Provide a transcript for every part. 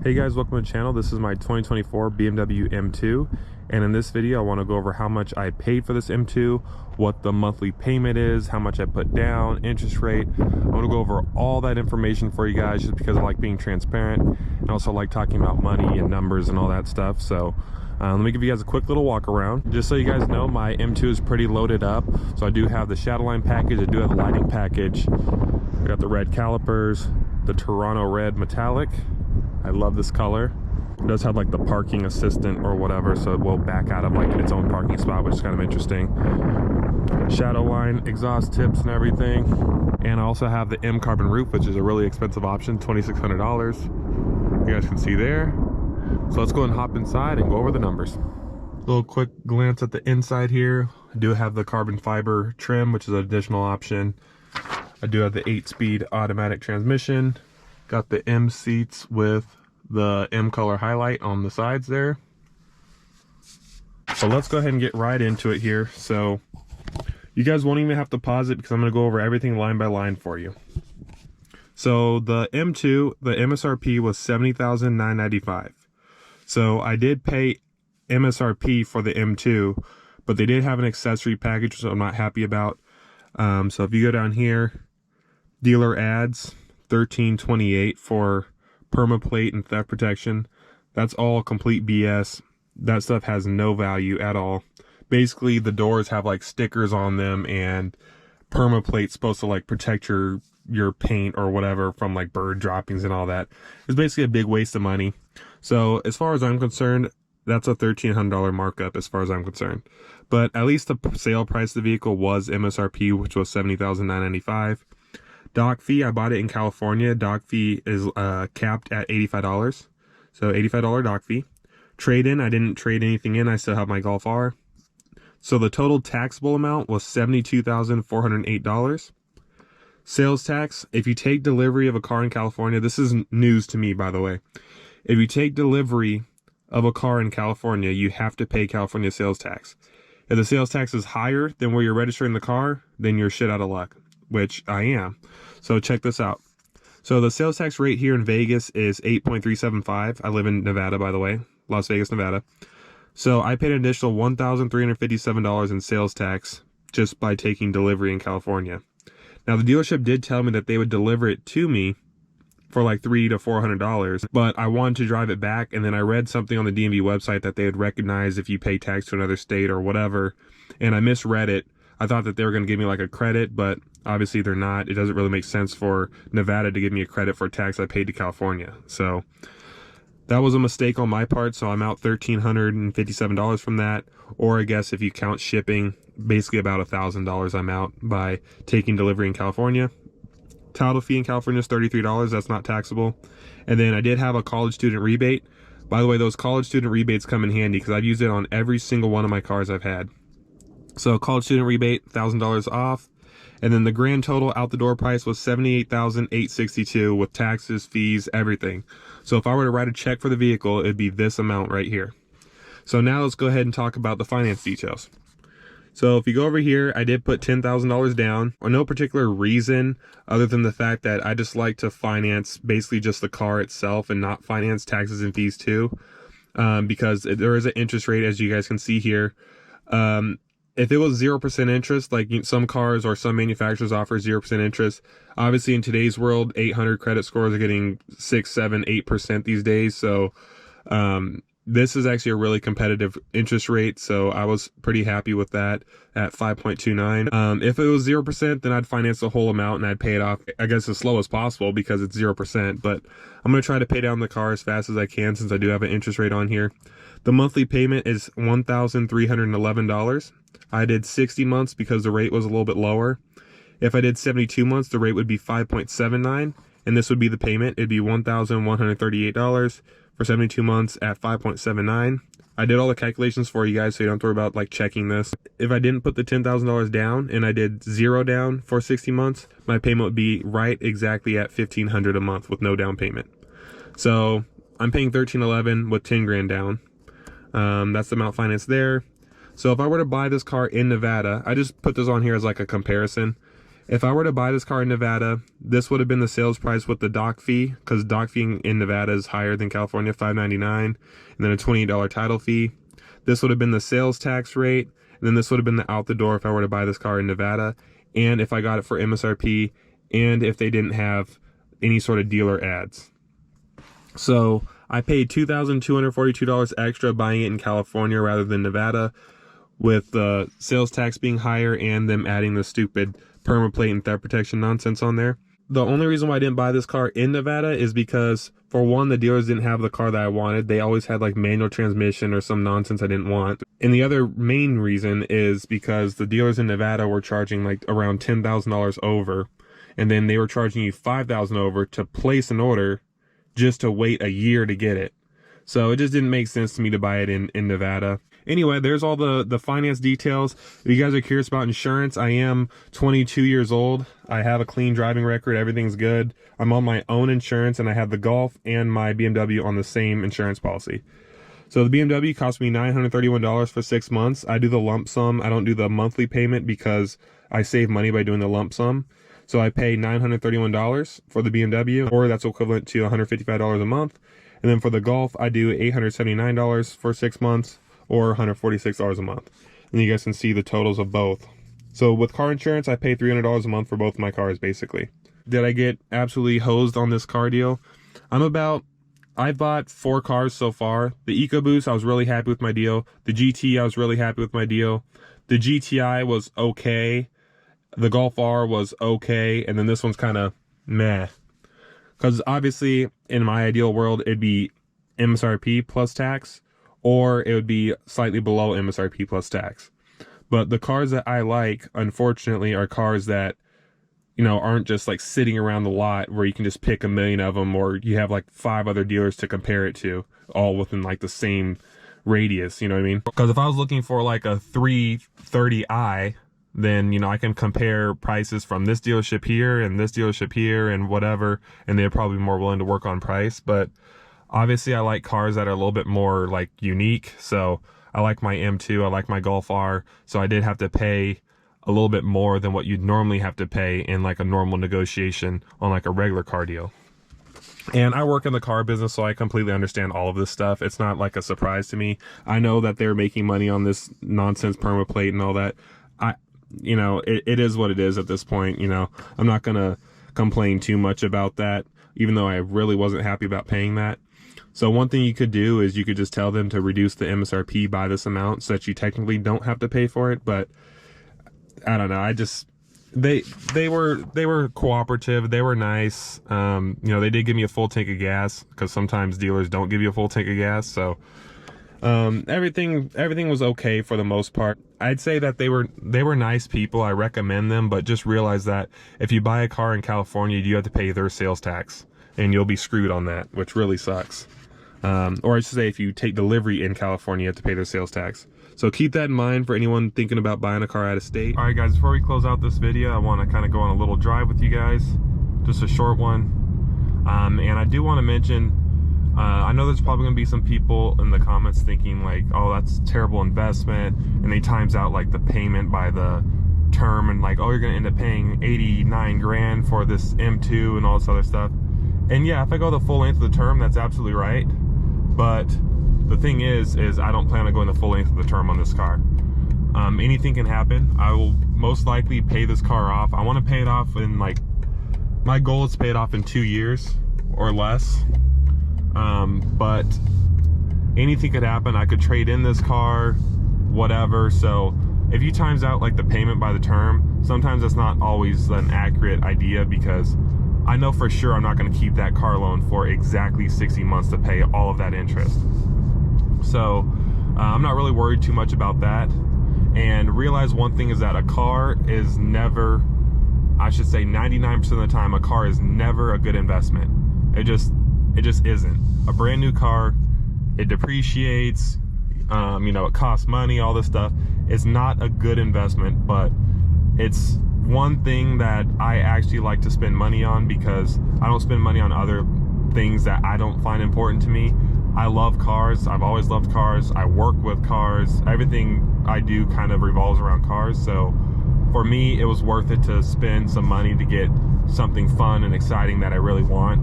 Hey guys, welcome to the channel. This is my 2024 BMW M2, and in this video I want to go over how much I paid for this M2, what the monthly payment is, how much I put down, interest rate. I want to go over all that information for you guys just because I like being transparent and also like talking about money and numbers and all that stuff. So let me give you guys a quick little walk around. Just so you guys know, my M2 is pretty loaded up. So I do have the Shadowline package, I do have the lighting package. I got the red calipers, the Toronto red metallic. I love this color. It does have like the parking assistant or whatever, so it will back out of like its own parking spot, which is kind of interesting. Shadowline exhaust tips and everything. And I also have the M carbon roof, which is a really expensive option, $2,600. You guys can see there. So let's go and hop inside and go over the numbers. Little quick glance at the inside here. I do have the carbon fiber trim, which is an additional option. I do have the 8-speed automatic transmission. Got the M seats with the M color highlight on the sides there. So let's go ahead and get right into it here. So you guys won't even have to pause it because I'm going to go over everything line by line for you. So the M2, the MSRP was $70,995. So I did pay MSRP for the M2, but they did have an accessory package, which I'm not happy about. So if you go down here, dealer ads, $13.28 for permaplate and theft protection. That's all complete BS. That stuff has no value at all. Basically, the doors have like stickers on them, and permaplate's supposed to like protect your paint or whatever from like bird droppings and all that. It's basically a big waste of money. So as far as I'm concerned, that's a $1,300 markup as far as I'm concerned. But at least the sale price of the vehicle was MSRP, which was $70,995. Dock fee, I bought it in California. Dock fee is capped at $85. So $85 dock fee. Trade-in, I didn't trade anything in. I still have my Golf R. So the total taxable amount was $72,408. Sales tax, if you take delivery of a car in California, this is news to me, by the way. If you take delivery of a car in California, you have to pay California sales tax. If the sales tax is higher than where you're registering the car, then you're shit out of luck, which I am. So check this out. So the sales tax rate here in Vegas is 8.375. I live in Nevada, by the way, Las Vegas, Nevada. So I paid an additional $1,357 in sales tax just by taking delivery in California. Now the dealership did tell me that they would deliver it to me for like $300 to $400, but I wanted to drive it back, and then I read something on the DMV website that they would recognize if you pay tax to another state or whatever, and I misread it. I thought that they were going to give me like a credit, but obviously they're not. It doesn't really make sense for Nevada to give me a credit for tax I paid to California. So that was a mistake on my part. So I'm out $1,357 from that. Or I guess if you count shipping, basically about $1,000 I'm out by taking delivery in California. Title fee in California is $33. That's not taxable. And then I did have a college student rebate. By the way, those college student rebates come in handy because I've used it on every single one of my cars I've had. So college student rebate, $1,000 off. And then the grand total out the door price was $78,862 with taxes, fees, everything. So if I were to write a check for the vehicle, it'd be this amount right here. So now let's go ahead and talk about the finance details. So if you go over here, I did put $10,000 down for no particular reason other than the fact that I just like to finance basically just the car itself and not finance taxes and fees too. Because there is an interest rate, as you guys can see here. If it was 0% interest, like some cars or some manufacturers offer 0% interest, obviously in today's world, 800 credit scores are getting 6, 7, 8% these days. So this is actually a really competitive interest rate. So I was pretty happy with that at 5.29. If it was 0%, then I'd finance the whole amount and I'd pay it off, I guess, as slow as possible because it's 0%. But I'm going to try to pay down the car as fast as I can since I do have an interest rate on here. The monthly payment is $1,311. I did 60 months because the rate was a little bit lower. If I did 72 months, the rate would be 5.79, and this would be the payment. It'd be $1,138 for 72 months at 5.79. I did all the calculations for you guys, so you don't have to worry about like checking this. If I didn't put the $10,000 down and I did 0 down for 60 months, my payment would be right exactly at $1,500 a month with no down payment. So I'm paying $1,311 with 10 grand down. That's the amount financed there. So if I were to buy this car in Nevada, I just put this on here as like a comparison. If I were to buy this car in Nevada, this would have been the sales price with the dock fee, because dock fee in Nevada is higher than California, $5.99, and then a $28 title fee. This would have been the sales tax rate, and then this would have been the out the door if I were to buy this car in Nevada, and if I got it for MSRP, and if they didn't have any sort of dealer ads. So I paid $2,242 extra buying it in California rather than Nevada, with the sales tax being higher and them adding the stupid permaplate and theft protection nonsense on there. The only reason why I didn't buy this car in Nevada is because, for one, the dealers didn't have the car that I wanted. They always had like manual transmission or some nonsense I didn't want. And the other main reason is because the dealers in Nevada were charging like around $10,000 over, and then they were charging you $5,000 over to place an order just to wait a year to get it. So it just didn't make sense to me to buy it in Nevada. Anyway, there's all the finance details. If you guys are curious about insurance, I am 22 years old. I have a clean driving record. Everything's good. I'm on my own insurance, and I have the Golf and my BMW on the same insurance policy. So the BMW cost me $931 for 6 months. I do the lump sum. I don't do the monthly payment because I save money by doing the lump sum. So I pay $931 for the BMW, or that's equivalent to $155 a month. And then for the Golf, I do $879 for 6 months, or $146 a month. And you guys can see the totals of both. So with car insurance, I pay $300 a month for both my cars, basically. Did I get absolutely hosed on this car deal? I bought 4 cars so far. The EcoBoost, I was really happy with my deal. The GT, I was really happy with my deal. The GTI was okay. The Golf R was okay. And then this one's kind of meh. Because obviously, in my ideal world, it'd be MSRP plus tax, or it would be slightly below MSRP plus tax. But the cars that I like, unfortunately, are cars that, you know, aren't just like sitting around the lot where you can just pick a million of them, or you have like 5 other dealers to compare it to, all within like the same radius, you know what I mean? Because if I was looking for like a 330i, then, you know, I can compare prices from this dealership here and this dealership here and whatever, and they're probably more willing to work on price. But obviously I like cars that are a little bit more like unique. So I like my M2, I like my Golf R. So I did have to pay a little bit more than what you'd normally have to pay in like a normal negotiation on like a regular car deal. And I work in the car business, so I completely understand all of this stuff. It's not like a surprise to me. I know that they're making money on this nonsense permaplate and all that. You know, it is what it is at this point. You know, I'm not gonna complain too much about that, even though I really wasn't happy about paying that. So one thing you could do is you could just tell them to reduce the MSRP by this amount so that you technically don't have to pay for it. But I don't know. They were cooperative. They were nice. You know, they did give me a full tank of gas, because sometimes dealers don't give you a full tank of gas. So everything was okay for the most part. I'd say that they were nice people. I recommend them, but just realize that if you buy a car in California, you have to pay their sales tax, and you'll be screwed on that, which really sucks. Or I should say, if you take delivery in California, you have to pay their sales tax. So keep that in mind for anyone thinking about buying a car out of state. All right, guys, before we close out this video, I want to kind of go on a little drive with you guys, just a short one. And I do want to mention, I know there's probably gonna be some people in the comments thinking like, oh, that's a terrible investment, and they times out like the payment by the term, and like, oh, you're gonna end up paying 89 grand for this M2 and all this other stuff. And yeah, if I go the full length of the term, that's absolutely right. But the thing is I don't plan on going the full length of the term on this car. Anything can happen. I will most likely pay this car off. I want to pay it off in like, my goal is to pay it off in 2 years or less. But anything could happen. I could trade in this car, whatever. So if you times out like the payment by the term, sometimes that's not always an accurate idea, because I know for sure I'm not going to keep that car loan for exactly 60 months to pay all of that interest. So I'm not really worried too much about that. And realize one thing is that a car is never, I should say 99% of the time, a car is never a good investment. It just isn't. A brand new car, it depreciates, you know, it costs money, all this stuff. It's not a good investment, but it's one thing that I actually like to spend money on, because I don't spend money on other things that I don't find important to me. I love cars. I've always loved cars. I work with cars. Everything I do kind of revolves around cars. So for me, it was worth it to spend some money to get something fun and exciting that I really want.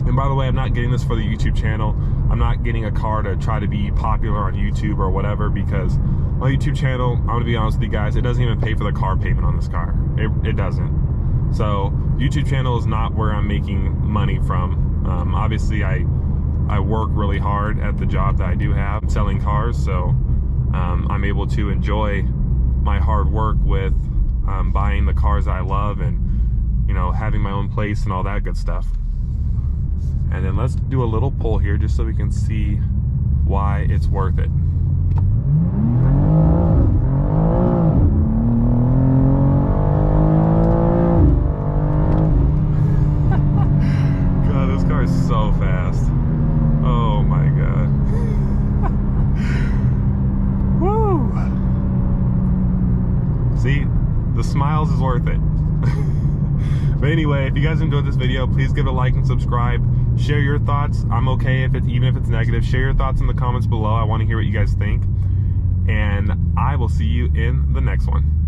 And by the way, I'm not getting this for the YouTube channel. I'm not getting a car to try to be popular on YouTube or whatever, because my YouTube channel, I'm gonna be honest with you guys, it doesn't even pay for the car payment on this car. It doesn't. So YouTube channel is not where I'm making money from. Obviously I work really hard at the job that I do have, selling cars, so I'm able to enjoy my hard work with buying the cars I love and, you know, having my own place and all that good stuff. And then let's do a little pull here just so we can see why it's worth it. God, this car is so fast. Oh my God. Woo! See, the smiles is worth it. But anyway, if you guys enjoyed this video, please give it a like and subscribe. Share your thoughts. I'm okay if it's, even if it's negative. Share your thoughts in the comments below. I want to hear what you guys think. And I will see you in the next one.